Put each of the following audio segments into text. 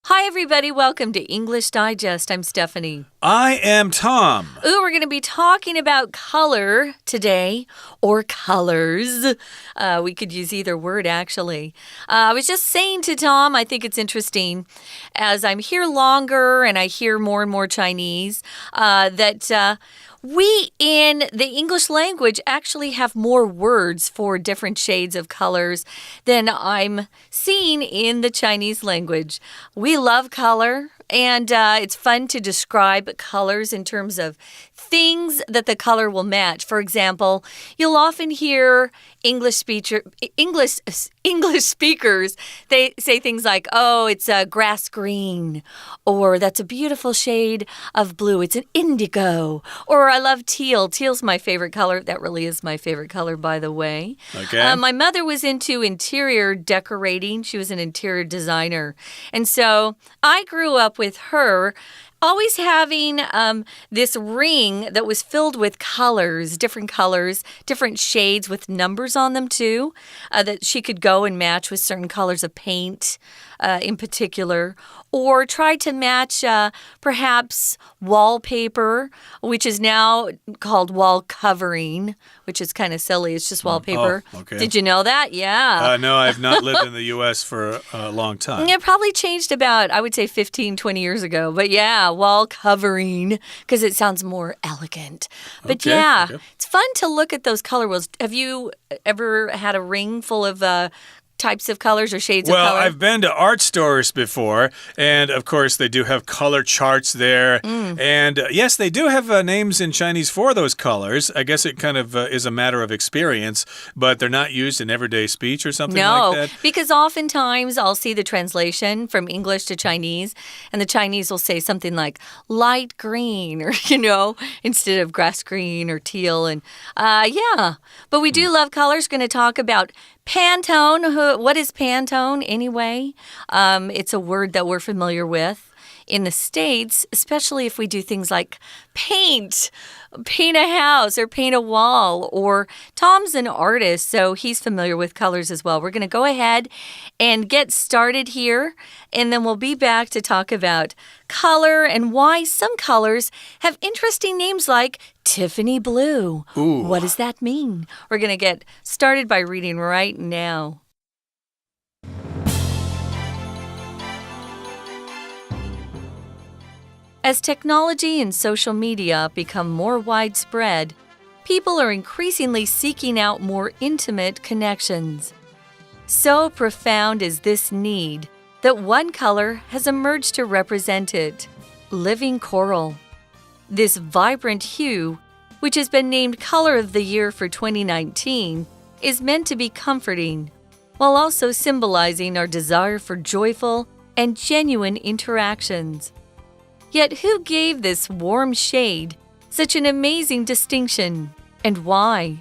Hi, everybody. Welcome to English Digest. I'm Stephanie. I am Tom. Ooh, we're going to be talking about color today, or colors. We could use either word, actually. I was just saying to Tom, I think it's interesting, as I'm here longer and I hear more and more Chinese, that we in the English language actually have more words for different shades of colors than I'm seeing in the Chinese language. We love color, and it's fun to describe colors in terms of things that the color will match. For example, you'll often hear English speakers, they say things like, oh, it's a grass green, or that's a beautiful shade of blue. It's an indigo, or I love teal. Teal's my favorite color. That really is my favorite color, by the way. Okay. My mother was into interior decorating. She was an interior designer. And so I grew up with her always having this ring that was filled with colors, different shades with numbers on them too, that she could go and match with certain colors of paint in particular, or try to match perhaps wallpaper, which is now called wall covering, which is kind of silly. It's just wallpaper. Oh, okay. Did you know that? Yeah. No, I've not lived in the U.S. for a long time. It probably changed about, I would say, 15, 20 years ago. But yeah, wall covering, because it sounds more elegant. But yeah, it's fun to look at those color wheels. Have you ever had a ring full of types of colors or shades of color? Well, I've been to art stores before, and of course they do have color charts there. And yes, they do have names in Chinese for those colors. I guess it kind of is a matter of experience, but they're not used in everyday speech or something like that? No, because oftentimes I'll see the translation from English to Chinese, and the Chinese will say something like light green, or, instead of grass green or teal. And yeah, but we do love colors. Going to talk about Pantone. What is Pantone anyway? It's a word that we're familiar with in the States, especially if we do things like paint a house or paint a wall. Or Tom's an artist, so he's familiar with colors as well. We're going to go ahead and get started here, and then we'll be back to talk about color and why some colors have interesting names like Tiffany blue. Ooh. What does that mean? We're going to get started by reading right now. As technology and social media become more widespread, people are increasingly seeking out more intimate connections. So profound is this need that one color has emerged to represent it: living coral. This vibrant hue, which has been named Color of the Year for 2019, is meant to be comforting, while also symbolizing our desire for joyful and genuine interactions. Yet who gave this warm shade such an amazing distinction, and why?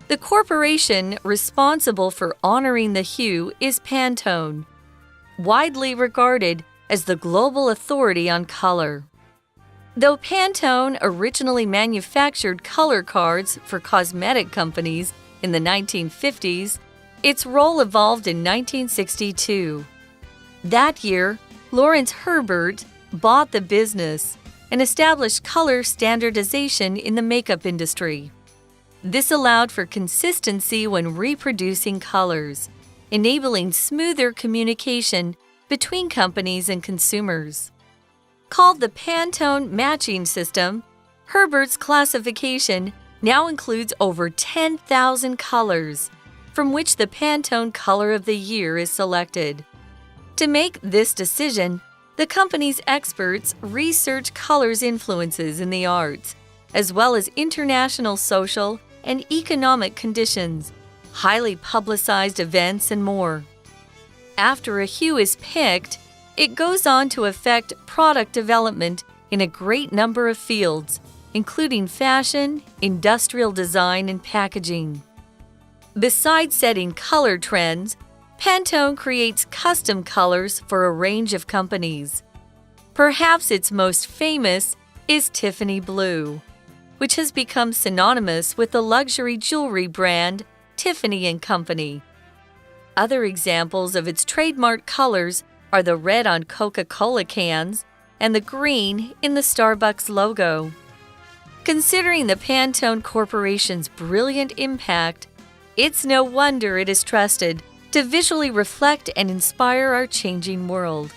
The corporation responsible for honoring the hue is Pantone, widely regarded as the global authority on color. Though Pantone originally manufactured color cards for cosmetic companies in the 1950s, its role evolved in 1962. That year, Lawrence Herbert bought the business and established color standardization in the makeup industry. This allowed for consistency when reproducing colors, enabling smoother communication between companies and consumers. Called the Pantone Matching System, Herbert's classification now includes over 10,000 colors, from which the Pantone Color of the Year is selected. To make this decision, the company's experts research colors' influences in the arts, as well as international social and economic conditions, highly publicized events, and more. After a hue is picked, it goes on to affect product development in a great number of fields, including fashion, industrial design, and packaging. Besides setting color trends, Pantone creates custom colors for a range of companies. Perhaps its most famous is Tiffany Blue, which has become synonymous with the luxury jewelry brand Tiffany & Company. Other examples of its trademark colors are the red on Coca-Cola cans and the green in the Starbucks logo. Considering the Pantone Corporation's brilliant impact, it's no wonder it is trusted to visually reflect and inspire our changing world.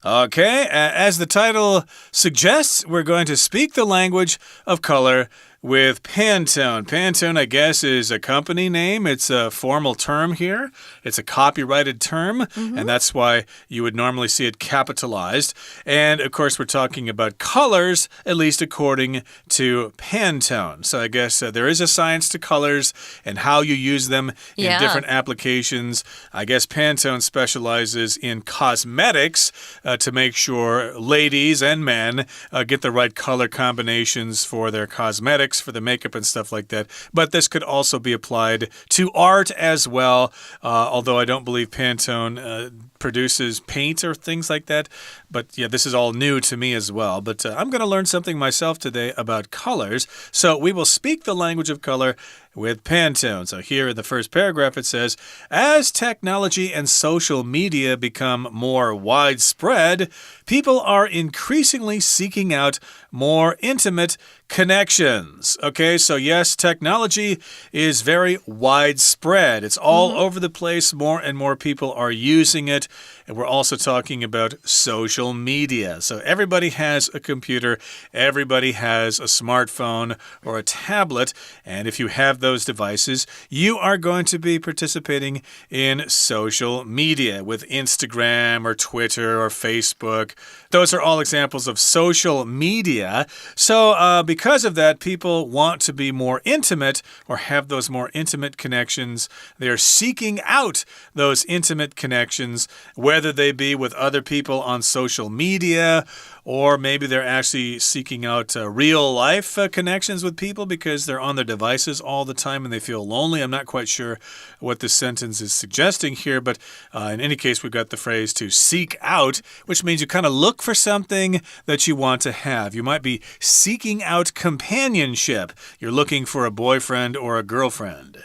Okay, as the title suggests, we're going to speak the language of color with Pantone. Pantone, I guess, is a company name. It's a formal term here. It's a copyrighted term, and that's why you would normally see it capitalized. And, of course, we're talking about colors, at least according to Pantone. So I guess there is a science to colors and how you use them in different applications. I guess Pantone specializes in cosmetics to make sure ladies and men get the right color combinations for their cosmetics, for the makeup and stuff like that. But this could also be applied to art as well, although I don't believe Pantone produces paint or things like that. But yeah, this is all new to me as well. But I'm going to learn something myself today about colors. So we will speak the language of color with Pantone. So here in the first paragraph it says, as technology and social media become more widespread, people are increasingly seeking out more intimate connections. Okay, so yes, technology is very widespread. It's all over the place. More and more people are using it. And we're also talking about social media. So everybody has a computer. Everybody has a smartphone or a tablet. And if you have those devices, you are going to be participating in social media with Instagram or Twitter or Facebook. Those are all examples of social media. So because of that, people want to be more intimate or have those more intimate connections. They are seeking out those intimate connections, whether they be with other people on social media, or maybe they're actually seeking out real-life connections with people because they're on their devices all the time and they feel lonely. I'm not quite sure what this sentence is suggesting here, but in any case, we've got the phrase to seek out, which means you kind of look for something that you want to have. You might be seeking out companionship. You're looking for a boyfriend or a girlfriend.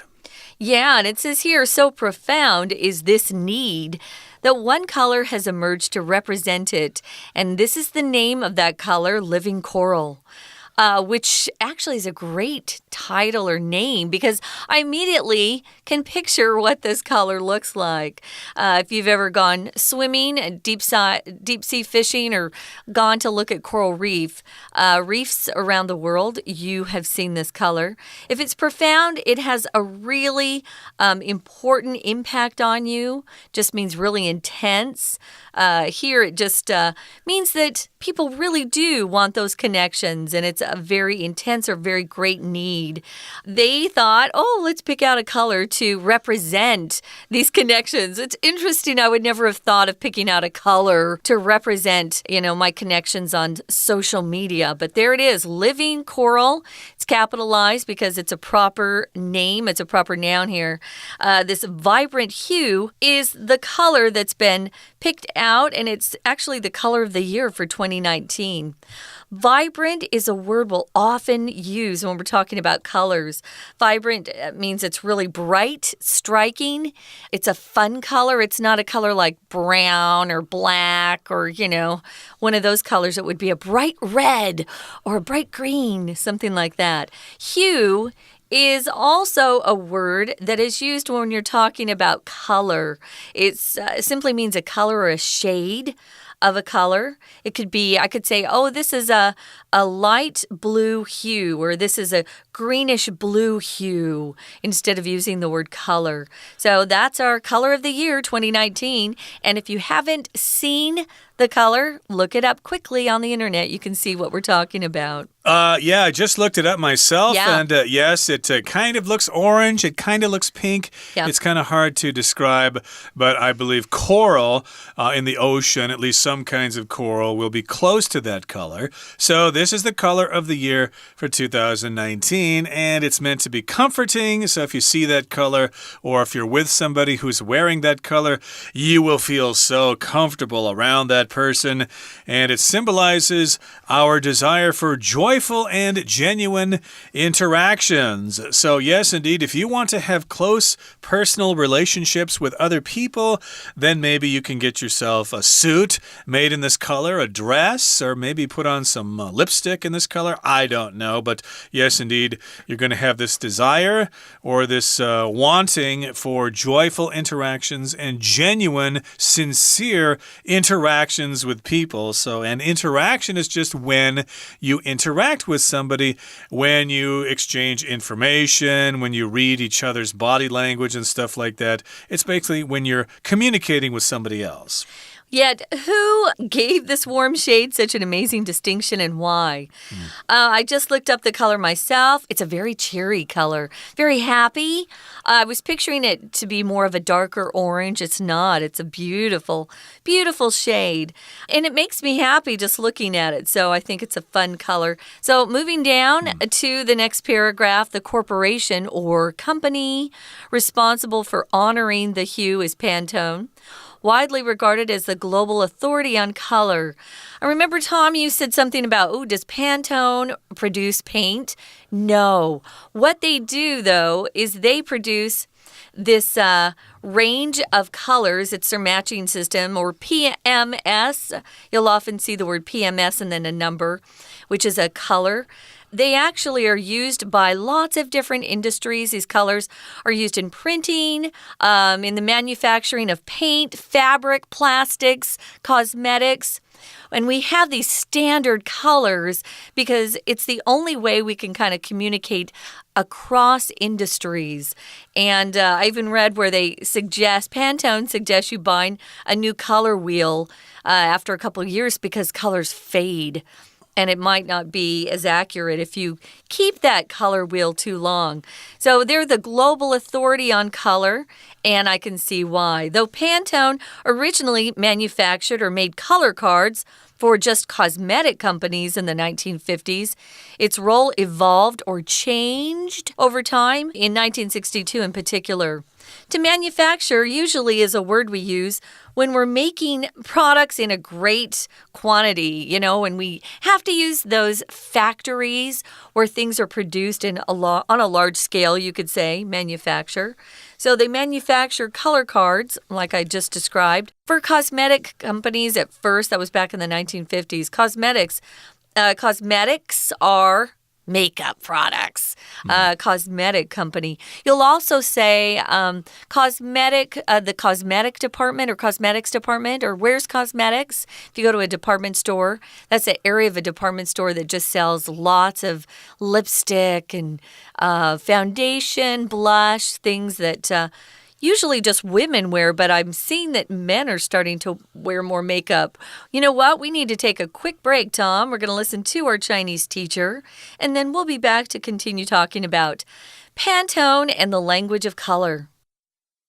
Yeah, and it says here, so profound is this need that one color has emerged to represent it. And this is the name of that color, living coral. Which actually is a great title or name because I immediately can picture what this color looks like. If you've ever gone swimming, deep sea fishing, or gone to look at coral reefs around the world, you have seen this color. If it's profound, it has a really important impact on you. Just means really intense. Here it just means that people really do want those connections, and it's a very intense or very great need. They thought, oh, let's pick out a color to represent these connections. It's interesting. I would never have thought of picking out a color to represent, my connections on social media. But there it is, living coral. It's capitalized because it's a proper name. It's a proper noun here. This vibrant hue is the color that's been picked out, and it's actually the color of the year for 2019. Vibrant is a word we'll often use when we're talking about colors. Vibrant means it's really bright, striking. It's a fun color. It's not a color like brown or black or, one of those colors. It would be a bright red or a bright green, something like that. Hue is also a word that is used when you're talking about color. It simply means a color or a shade of a color. It could be, I could say, oh, this is a light blue hue, or this is a greenish blue hue, instead of using the word color. So that's our color of the year, 2019. And if you haven't seen the color, look it up quickly on the internet. You can see what we're talking about. Yeah, I just looked it up myself. Yeah. And yes, it kind of looks orange. It kind of looks pink. Yeah. It's kind of hard to describe, but I believe coral in the ocean, at least some kinds of coral will be close to that color. So this is the color of the year for 2019, and it's meant to be comforting. So if you see that color, or if you're with somebody who's wearing that color, you will feel so comfortable around that person. And it symbolizes our desire for joyful and genuine interactions. So yes, indeed, if you want to have close personal relationships with other people, then maybe you can get yourself a suit made in this color, a dress, or maybe put on some lipstick in this color. I don't know, but yes, indeed, you're going to have this desire or this wanting for joyful interactions and genuine, sincere interactions with people. So an interaction is just when you interact with somebody, when you exchange information, when you read each other's body language and stuff like that. It's basically when you're communicating with somebody else. Yet, who gave this warm shade such an amazing distinction and why? I just looked up the color myself. It's a very cheery color, very happy. I was picturing it to be more of a darker orange. It's not. It's a beautiful, beautiful shade. And it makes me happy just looking at it. So I think it's a fun color. So moving down to the next paragraph, the corporation or company responsible for honoring the hue is Pantone. Widely regarded as the global authority on color. I remember, Tom, you said something about, does Pantone produce paint? No. What they do, though, is they produce this range of colors. It's their matching system, or PMS. You'll often see the word PMS and then a number, which is a color. They actually are used by lots of different industries. These colors are used in printing, in the manufacturing of paint, fabric, plastics, cosmetics. And we have these standard colors because it's the only way we can kind of communicate across industries. And I even read where Pantone suggests you buying a new color wheel after a couple of years because colors fade. And it might not be as accurate if you keep that color wheel too long. So they're the global authority on color, and I can see why. Though Pantone originally manufactured or made color cards for just cosmetic companies in the 1950s, its role evolved or changed over time, in 1962 in particular. To manufacture usually is a word we use when we're making products in a great quantity, when we have to use those factories where things are produced on a large scale, you could say, manufacture. So they manufacture color cards, like I just described, for cosmetic companies at first. That was back in the 1950s. Cosmetics are makeup products, cosmetic company. You'll also say the cosmetic department or cosmetics department, or where's cosmetics? If you go to a department store, that's an area of a department store that just sells lots of lipstick and foundation, blush, things that usually just women wear, but I'm seeing that men are starting to wear more makeup. You know what? We need to take a quick break, Tom. We're going to listen to our Chinese teacher, and then we'll be back to continue talking about Pantone and the language of color.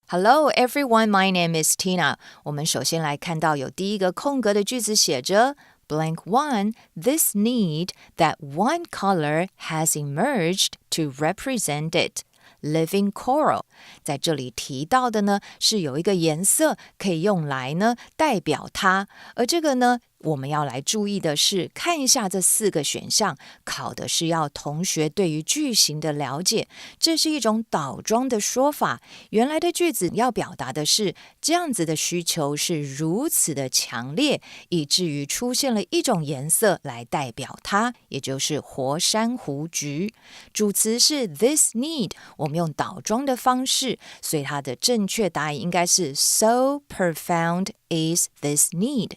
Hello everyone, my name is Tina. 我们首先来看到有第一个空格的句子写着Blank 1, this need that one color has emerged to represent it.Living coral 在这里提到的呢是有一个颜色可以用来呢代表它，而这个呢我们要来注意的是看一下这4个选项，考的是要同学对于句型的了解，这是一种倒装的说法，原来的句子要表达的是这样子的需求是如此的强烈，以至于出现了一种颜色来代表它，也就是活珊瑚橘。主词是 this need， 我们用倒装的方式，所以它的正确答案应该是 So profound is this need。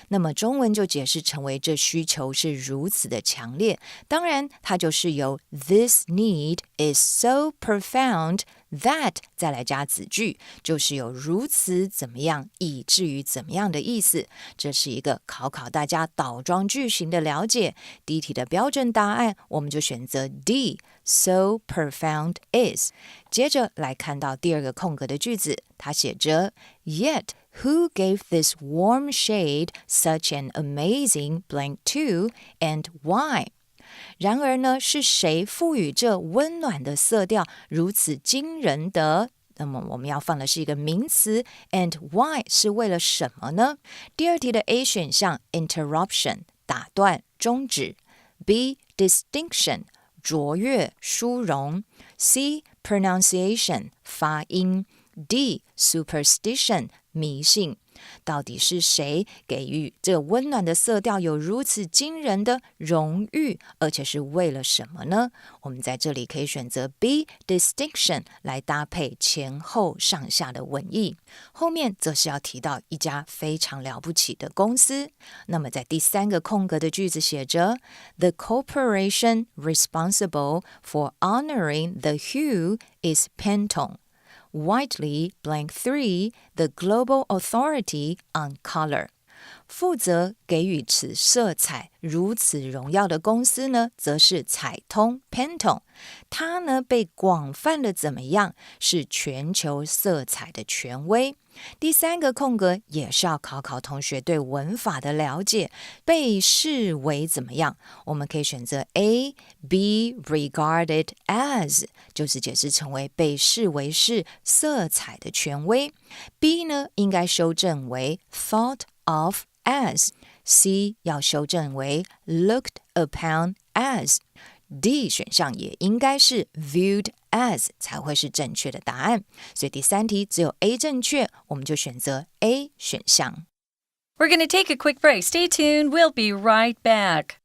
那么中文就解释成为这需求是如此的强烈，当然它就是由 this need is so profound that 再来加子句，就是有如此怎么样以至于怎么样的意思，这是一个考大家倒装句型的了解。第一题的标准答案我们就选择 D So profound is。 接着来看到第二个空格的句子，它写着 Yet Who gave this warm shade such an amazing blank to and why? 然而呢，是谁赋予这温暖的色调如此惊人的？那么我们要放的是一个名词 and why 是为了什么呢？第二题的 A 选项 interruption 打断终止， B distinction 卓越殊荣， C pronunciation 发音， D superstition 迷信。到底是谁给予这个温暖的色调有如此惊人的荣誉，而且是为了什么呢？我们在这里可以选择 B distinction 来搭配前后上下的文意，后面则是要提到一家非常了不起的公司。那么在第三个空格的句子写着 The corporation responsible for honoring the hue is Pantone.Widely blank 3, the global authority on color. 负责给予此色彩如此荣耀的公司呢，则是彩通 Pantone。它呢被广泛的怎么样？是全球色彩的权威。第三个空格也是要考考同学对文法的了解，被视为怎么样？我们可以选择 A, be regarded as， 就是解释成为被视为是色彩的权威。B 呢应该修正为 thought of as， C 要修正为 looked upon as。D 选项也应该是 viewed as 才会是正確的答案，所以第三題只有 A 正確，我們就選擇 A 選項。We're going to take a quick break. Stay tuned. We'll be right back.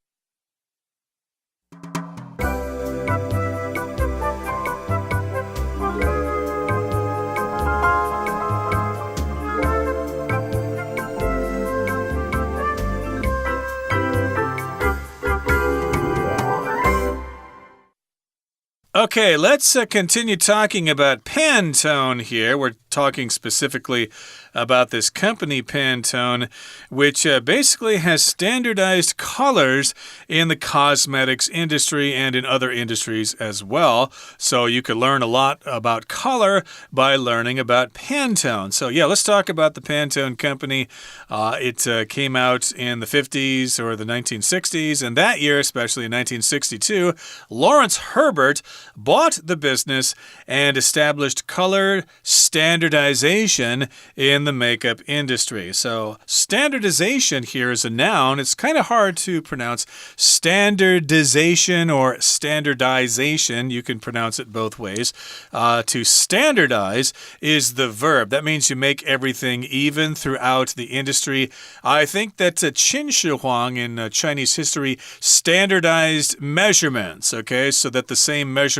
Okay, let's continue talking about Pantone here. We're talking specifically about this company Pantone, which basically has standardized colors in the cosmetics industry and in other industries as well. So you could learn a lot about color by learning about Pantone. So yeah, let's talk about the Pantone company. It came out in the 50s or the 1960s, and that year, especially in 1962, Lawrence Herbert bought the business and established color standardization in the makeup industry. So standardization here is a noun. It's kind of hard to pronounce. Standardization or standardization, you can pronounce it both ways. To standardize is the verb. That means you make everything even throughout the industry. I think that Qin Shi Huang in Chinese history standardized measurements, okay, so that the same measurements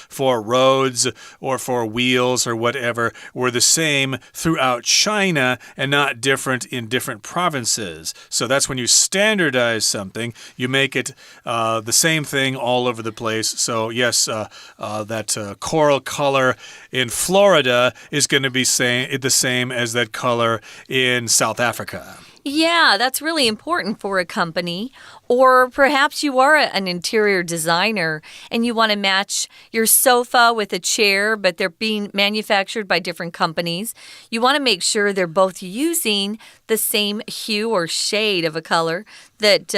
for roads or for wheels or whatever were the same throughout China and not different in different provinces. So that's when you standardize something, you make it the same thing all over the place. So yes, that coral color in Florida is going to be the same as that color in South Africa. Yeah, that's really important for a company. Or perhaps you are an interior designer and you want to match your sofa with a chair, but they're being manufactured by different companies. You want to make sure they're both using the same hue or shade of a color that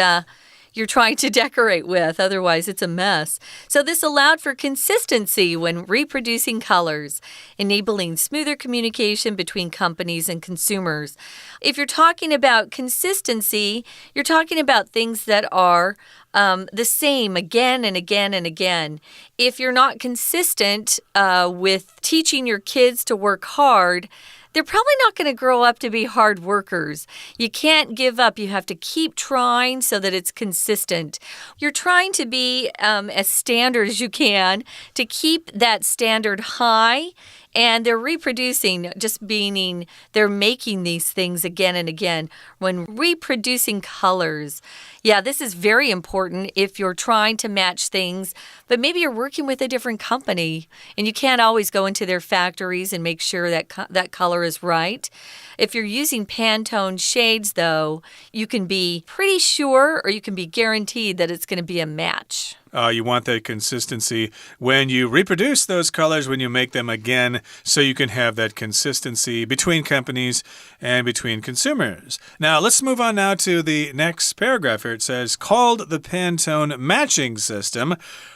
you're trying to decorate with. Otherwise, it's a mess. So this allowed for consistency when reproducing colors, enabling smoother communication between companies and consumers. If you're talking about consistency, you're talking about things that are the same again and again and again. If you're not consistent with teaching your kids to work hard, they're probably not going to grow up to be hard workers. You can't give up. You have to keep trying so that it's consistent. You're trying to be as standard as you can to keep that standard high. And they're reproducing, just meaning they're making these things again and again. When reproducing colors, yeah, this is very important if you're trying to match things, but maybe you're working with a different company and you can't always go into their factories and make sure that that color is right. If you're using Pantone shades, though, you can be pretty sure or you can be guaranteed that it's going to be a match. You want that consistency when you reproduce those colors, when you make them again, so you can have that consistency between companies and between consumers. Now, let's move on now to the next paragraph here. It says, called the Pantone matching system.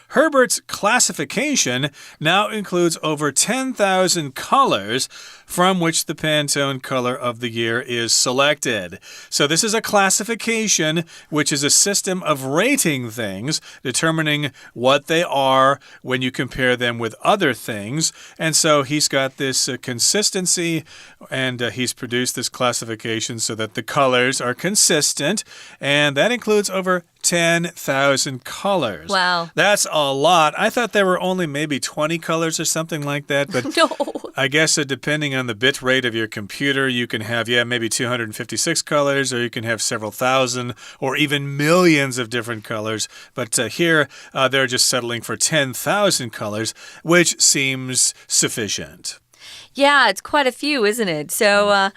Herbert's classification now includes over 10,000 colors from which the Pantone color of the year is selected. So this is a classification, which is a system of rating things, determining what they are when you compare them with other things. And so he's got this consistency, and he's produced this classification so that the colors are consistent, and that includes over 10,000 colors. Wow. That's a lot. I thought there were only maybe 20 colors or something like that. But no. I guess depending on the bit rate of your computer, you can have, maybe 256 colors, or you can have several thousand or even millions of different colors. But here, they're just settling for 10,000 colors, which seems sufficient. Yeah, it's quite a few, isn't it? So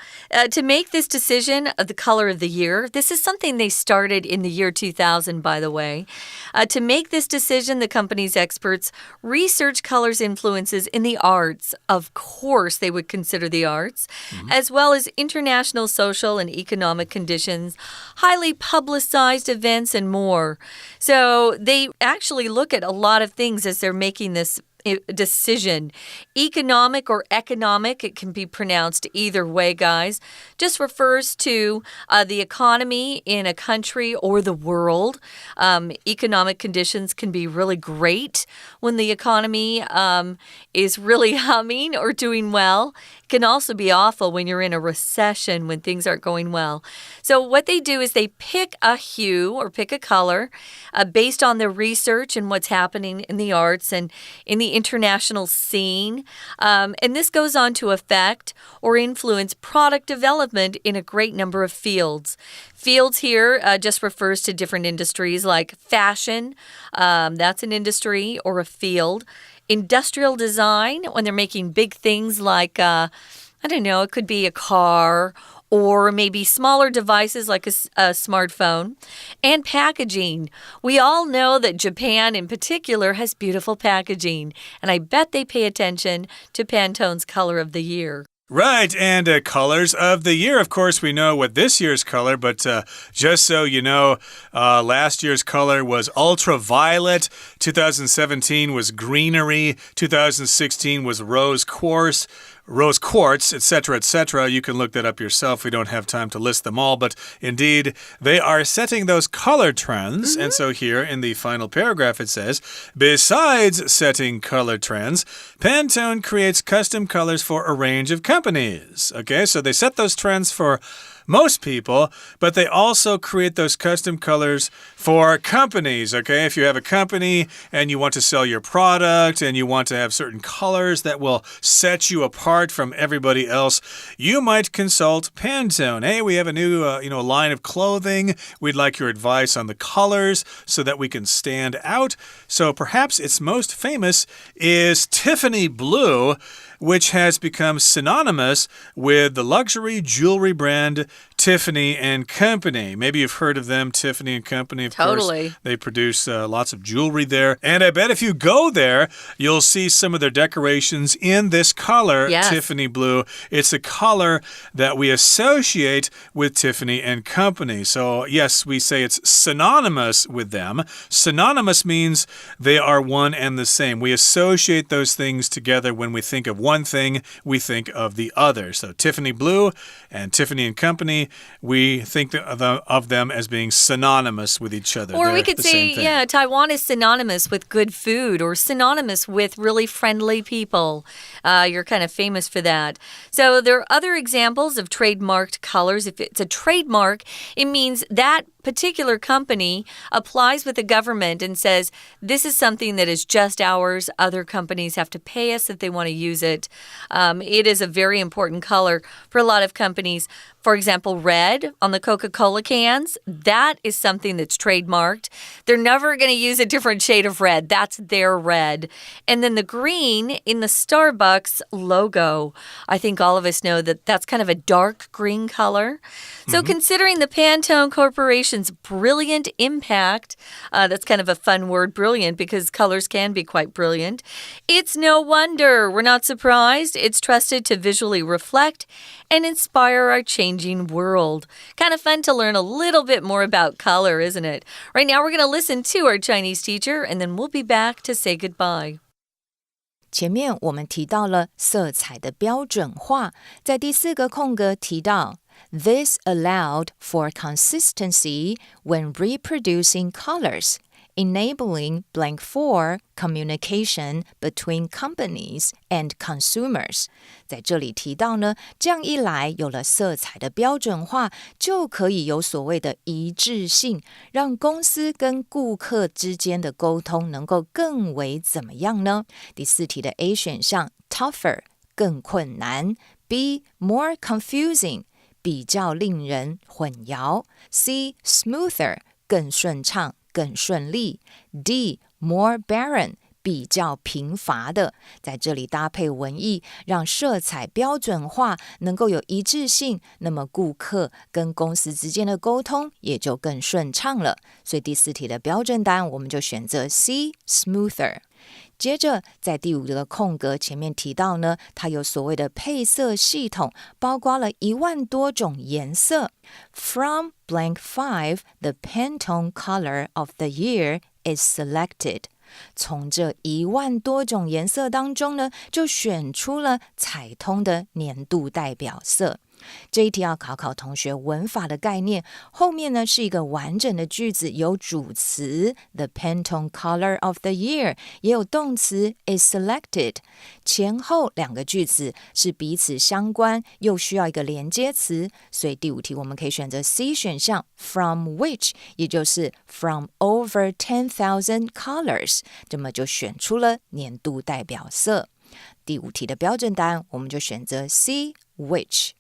to make this decision of the color of the year, this is something they started in the year 2000, by the way. To make this decision, the company's experts research colors' influences in the arts. Of course, they would consider the arts, as well as international social and economic conditions, highly publicized events, and more. So they actually look at a lot of things as they're making this decision. Economic or economic, it can be pronounced either way, guys, just refers to the economy in a country or the world. Economic conditions can be really great when the economy is really humming or doing well. It can also be awful when you're in a recession, when things aren't going well. So what they do is they pick a hue or pick a color based on their research and what's happening in the arts and in the international scene. And this goes on to affect or influence product development in a great number of fields. Fields here just refers to different industries like fashion, that's an industry or a field. Industrial design, when they're making big things like, I don't know, it could be a car or maybe smaller devices like a smartphone. And packaging. We all know that Japan in particular has beautiful packaging, and I bet they pay attention to Pantone's color of the year. Right, and colors of the year. Of course, we know what this year's color, but just so you know, last year's color was ultraviolet, 2017 was greenery, 2016 was rose quartz, etc., etc. You can look that up yourself. We don't have time to list them all, but indeed, they are setting those color trends. And so here in the final paragraph, it says, besides setting color trends, Pantone creates custom colors for a range of companies. Okay, so they set those trends for most people, but they also create those custom colors for companies, okay? If you have a company and you want to sell your product and you want to have certain colors that will set you apart from everybody else, you might consult Pantone. Hey, we have a new line of clothing. We'd like your advice on the colors so that we can stand out. So perhaps its most famous is Tiffany Blue, which has become synonymous with the luxury jewelry brand Tiffany & Company. Maybe you've heard of them, Tiffany & Company. Of Totally. course, they produce lots of jewelry there. And I bet if you go there, you'll see some of their decorations in this color, yes. Tiffany Blue. It's a color that we associate with Tiffany & Company. So, yes, we say it's synonymous with them. Synonymous means they are one and the same. We associate those things together. When we think of one thing, we think of the other. So Tiffany Blue and Tiffany & Company, we think of them as being synonymous with each other. Or They're we could the say, same thing. yeah, Taiwan is synonymous with good food or synonymous with really friendly people. You're kind of famous for that. So there are other examples of trademarked colors. If it's a trademark, it means that particular company applies with the government and says, this is something that is just ours. Other companies have to pay us if they want to use it. It is a very important color for a lot of companies. For example, red on the Coca-Cola cans, that is something that's trademarked. They're never going to use a different shade of red. That's their red. And then the green in the Starbucks logo. I think all of us know that that's kind of a dark green color. So considering the Pantone Corporation person's brilliant impact. That's kind of a fun word, brilliant, because colors can be quite brilliant. It's no wonder we're not surprised. It's trusted to visually reflect and inspire our changing world. Kind of fun to learn a little bit more about color, isn't it? Right now, we're going to listen to our Chinese teacher, and then we'll be back to say goodbye. 前面我们提到了色彩的标准化，在第4个空格提到 This allowed for consistency when reproducing colors, enabling blank for communication between companies and consumers. 在这里提到呢，这样一来有了色彩的标准化，就可以有所谓的一致性，让公司跟顾客之间的沟通能够更为怎么样呢？第4题的 A 选项 tougher 更困难， B more confusing 比较令人混淆， C smoother 更顺畅更顺利， D more barren 比较贫乏的，在这里搭配文意，让色彩标准化能够有一致性，那么顾客跟公司之间的沟通也就更顺畅了。所以第4题的标准答案我们就选择 C smoother。接着在第5个空格前面提到呢，它有所谓的配色系统，包括了1万多种颜色。From blank 5, the Pantone color of the year is selected. 从这1万多种颜色当中呢，就选出了彩通的年度代表色。这一题要考同学文法的概念，后面呢是一个完整的句子，有主词 the Pantone color of the year， 也有动词 is selected， 前后2个句子是彼此相关，又需要一个连接词，所以第5题我们可以选择 C 选项 from which， 也就是 from over 10,000 colors， 这么就选出了年度代表色。第5题的标准答案我们就选择 C which。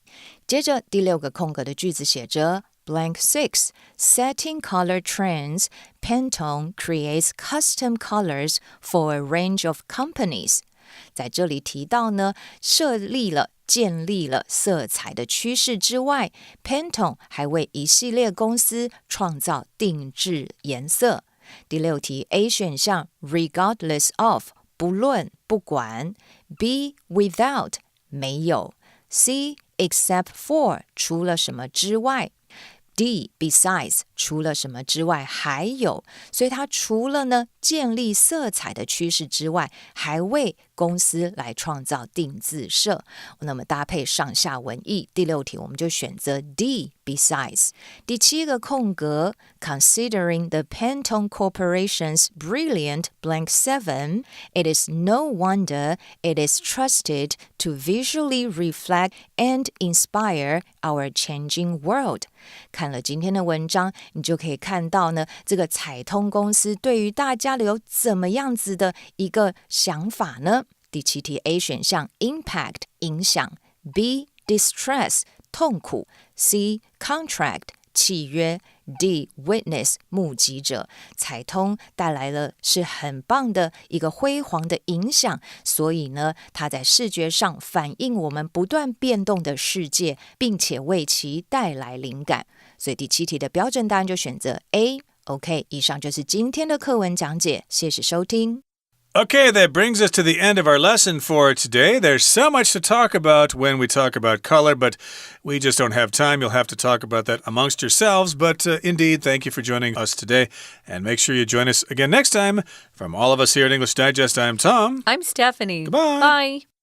接着第6个空格的句子写着 Blank 6 Setting color trends, Pantone creates custom colors for a range of companies. 在这里提到呢，建立了色彩的趋势之外， Pantone 还为一系列公司创造定制颜色。第6题 A 选项 Regardless of 不论不管， B without 没有， C except for 除了什么之外， D besides 除了什么之外还有，所以它除了呢建立色彩的趋势之外，还为公司来创造定制色。那么搭配上下文意，第6题我们就选择 D besides。第7个空格 Considering the Pantone Corporation's brilliant blank 7, it is no wonder it is trusted to visually reflect and inspire our changing world. 看了今天的文章，你就可以看到呢，这个彩通公司对于大家有怎么样子的一个想法呢？第7题 A 选项 Impact 影响， B Distress 痛苦， C Contract 契约， D Witness 目击者。彩通带来了是很棒的一个辉煌的影响，所以呢，它在视觉上反映我们不断变动的世界，并且为其带来灵感。所以第7题的标准答案就选择 A。OK， 以上就是今天的课文讲解，谢谢收听。Okay, that brings us to the end of our lesson for today. There's so much to talk about when we talk about color, but we just don't have time. You'll have to talk about that amongst yourselves. But indeed, thank you for joining us today. And make sure you join us again next time. From all of us here at English Digest, I'm Tom. I'm Stephanie. Goodbye. Bye.